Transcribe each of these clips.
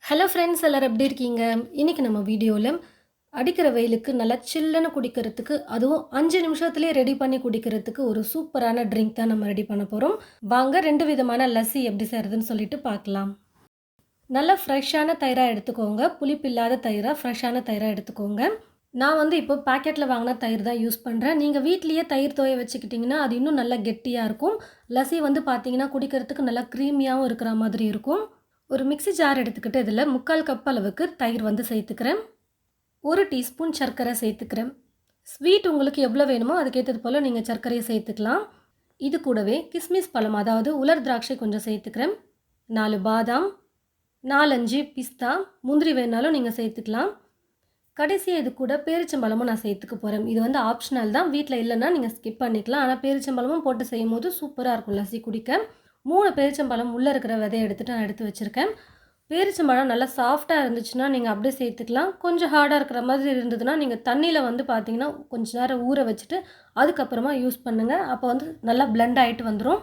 Hello friends, எல்லாரும் எப்படி இருக்கீங்க? இன்னைக்கு நம்ம வீடியோவில் அடிக்கிற வெயிலுக்கு நல்லா சில்லுன்னு குடிக்கிறதுக்கு, அதுவும் 5 நிமிஷத்துலேயே ரெடி பண்ணி குடிக்கிறதுக்கு ஒரு சூப்பரான ட்ரிங்க் தான் நம்ம ரெடி பண்ண போகிறோம். வாங்க 2 விதமான லஸ்ஸி எப்படி செய்கிறதுன்னு சொல்லிட்டு பார்க்கலாம். நல்லா ஃப்ரெஷ்ஷான தயிராக எடுத்துக்கோங்க. புளிப்பு இல்லாத தயிராக, ஃப்ரெஷ்ஷான தயிராக எடுத்துக்கோங்க. நான் வந்து இப்போ பாக்கெட்டில் வாங்கின தயிர் தான் யூஸ் பண்ணுறேன். நீங்கள் வீட்லேயே தயிர் தோய வச்சுக்கிட்டிங்கன்னா அது இன்னும் நல்லா கெட்டியாக இருக்கும். லஸ்ஸி வந்து பார்த்தீங்கன்னா குடிக்கிறதுக்கு நல்லா க்ரீமியாகவும் இருக்கிற மாதிரி இருக்கும். ஒரு மிக்ஸி ஜார் எடுத்துக்கிட்டு இதில் 3/4 கப் அளவுக்கு தயிர் வந்து சேர்த்துக்கிறேன். 1 டீஸ்பூன் சர்க்கரை சேர்த்துக்கிறேன். ஸ்வீட் உங்களுக்கு எவ்வளோ வேணுமோ அதுக்கேற்றது போல் நீங்கள் சர்க்கரையை சேர்த்துக்கலாம். இது கூடவே கிஸ்மிஸ் பழம், அதாவது உலர் திராட்சை கொஞ்சம் சேர்த்துக்கிறேன். 4 பாதாம், 4-5 பிஸ்தா, முந்திரி வேணாலும் நீங்கள் சேர்த்துக்கலாம். கடைசியாக இது கூட பேரிச்சம்பழமும் நான் சேர்த்துக்க போகிறேன். இது வந்து ஆப்ஷனல் தான், வீட்டில் இல்லைன்னா நீங்கள் ஸ்கிப் பண்ணிக்கலாம். ஆனால் பேரிச்சம்பழமும் போட்டு செய்யும் போது சூப்பராக இருக்கும் லஸ்ஸி குடிக்க. 3 பேரிச்சம்பழம் உள்ளே இருக்கிற விதையை எடுத்துகிட்டு நான் எடுத்து வச்சுருக்கேன். பேரிச்சம்பழம் நல்லா சாஃப்டாக இருந்துச்சுன்னா நீங்கள் அப்படியே சேர்த்துக்கலாம். கொஞ்சம் ஹார்டாக இருக்கிற மாதிரி இருந்ததுன்னா நீங்கள் தண்ணியில் வந்து பார்த்தீங்கன்னா கொஞ்சம் நேரம் ஊற வச்சுட்டு அதுக்கப்புறமா யூஸ் பண்ணுங்கள். அப்போ வந்து நல்லா பிளெண்ட் ஆகிட்டு வந்துடும்.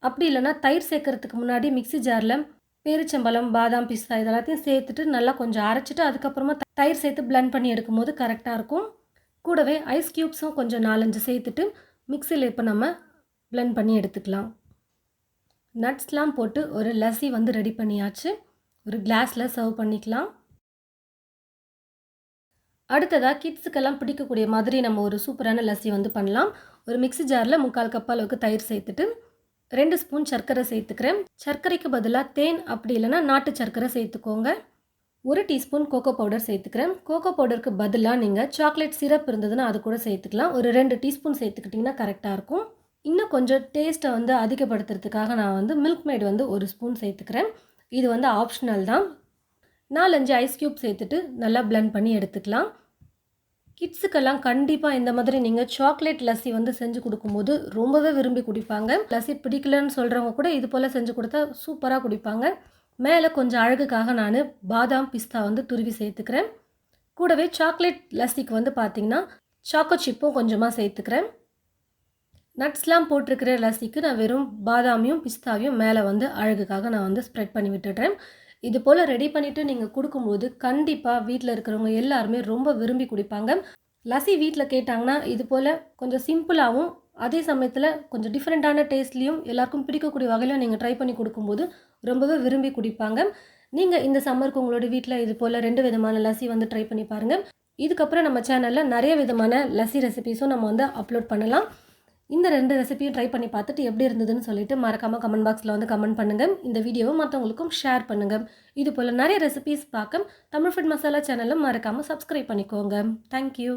அப்படி இல்லைனா தயிர் சேர்க்கறதுக்கு முன்னாடி மிக்ஸி ஜாரில் பேரிச்சம்பழம், பாதாம், பிஸ்தா இதெல்லாத்தையும் சேர்த்துட்டு நல்லா கொஞ்சம் அரைச்சிட்டு அதுக்கப்புறமா தயிர் சேர்த்து பிளெண்ட் பண்ணி எடுக்கும்போது கரெக்டாக இருக்கும். கூடவே ஐஸ் க்யூப்ஸும் கொஞ்சம் 4-5 சேர்த்துட்டு மிக்ஸியில் இப்போ நம்ம பிளெண்ட் பண்ணி எடுத்துக்கலாம். நட்ஸ்லாம் போட்டு ஒரு லஸ்ஸி வந்து ரெடி பண்ணியாச்சு. ஒரு கிளாஸில் சர்வ் பண்ணிக்கலாம். அடுத்ததாக கிட்ஸுக்கெல்லாம் பிடிக்கக்கூடிய மாதிரி நம்ம ஒரு சூப்பரான லஸ்ஸி வந்து பண்ணலாம். ஒரு மிக்ஸி ஜாரில் 3/4 கப் அளவுக்கு தயிர் சேர்த்துட்டு 2 ஸ்பூன் சர்க்கரை சேர்த்துக்கிறேன். சர்க்கரைக்கு பதிலாக தேன் அப்படி இல்லைன்னா நாட்டு சர்க்கரை சேர்த்துக்கோங்க. 1 டீஸ்பூன் கோகோ பவுடர் சேர்த்துக்கிறேன். கோகோ பவுடருக்கு பதிலாக நீங்கள் சாக்லேட் சிரப் இருந்ததுன்னா அது கூட சேர்த்துக்கலாம். ஒரு 2 டீஸ்பூன் சேர்த்துக்கிட்டிங்கன்னா கரெக்டாக இருக்கும். இன்னும் கொஞ்சம் டேஸ்ட்டை வந்து அதிகப்படுத்துறதுக்காக நான் வந்து மில்க் மேட் வந்து 1 ஸ்பூன் சேர்த்துக்கிறேன். இது வந்து ஆப்ஷனல் தான். 4-5 ஐஸ் க்யூப் சேர்த்துட்டு நல்லா பிளெண்ட் பண்ணி எடுத்துக்கலாம். கிட்ஸுக்கெல்லாம் கண்டிப்பாக இந்த மாதிரி நீங்கள் சாக்லேட் லஸ்ஸி வந்து செஞ்சு கொடுக்கும்போது ரொம்பவே விரும்பி குடிப்பாங்க. லஸ்ஸி பிடிக்கலன்னு சொல்கிறவங்க கூட இது போல் செஞ்சு கொடுத்தா சூப்பராக குடிப்பாங்க. மேலே கொஞ்சம் அழகுக்காக நான் பாதாம், பிஸ்தா வந்து துருவி சேர்த்துக்கிறேன். கூடவே சாக்லேட் லஸ்ஸிக்கு வந்து பார்த்திங்கன்னா சாக்கோ சிப்பும் கொஞ்சமாக சேர்த்துக்கிறேன். நட்ஸ்லாம் போட்டிருக்கிற லஸ்ஸிக்கு நான் வெறும் பாதாமியும் பிஸ்தாவையும் மேலே வந்து அழகுக்காக நான் வந்து ஸ்ப்ரெட் பண்ணி விட்டுடுறேன். இது போல் ரெடி பண்ணிவிட்டு நீங்கள் கொடுக்கும்போது கண்டிப்பாக வீட்டில் இருக்கிறவங்க எல்லாருமே ரொம்ப விரும்பி குடிப்பாங்க. லஸ்ஸி வீட்டில் கேட்டாங்கன்னா இது போல் கொஞ்சம் சிம்பிளாகவும் அதே சமயத்தில் கொஞ்சம் டிஃப்ரெண்ட்டான டேஸ்ட்லேயும் எல்லாருக்கும் பிடிக்கக்கூடிய வகையிலும் நீங்கள் ட்ரை பண்ணி கொடுக்கும்போது ரொம்பவே விரும்பி குடிப்பாங்க. நீங்கள் இந்த சம்மருக்கு உங்களோட வீட்டில் இது போல் 2 விதமான லஸ்ஸி வந்து ட்ரை பண்ணி பாருங்கள். இதுக்கப்புறம் நம்ம சேனலில் நிறைய விதமான லஸ்ஸி ரெசிபீஸும் நம்ம வந்து அப்லோட் பண்ணலாம். இந்த 2 ரெசிபியும் ட்ரை பண்ணி பார்த்துட்டு எப்படி இருந்ததுன்னு சொல்லிட்டு மறக்காமல் கமெண்ட் பாக்ஸில் வந்து கமெண்ட் பண்ணுங்கள். இந்த வீடியோவை மற்றவங்களுக்கும் ஷேர் பண்ணுங்கள். இது போல் நிறைய ரெசிபீஸ் பார்க்க தமிழ் ஃபுட் மசாலா சேனலை மறக்காமல் சப்ஸ்கிரைப் பண்ணிக்கோங்க. தேங்க்யூ.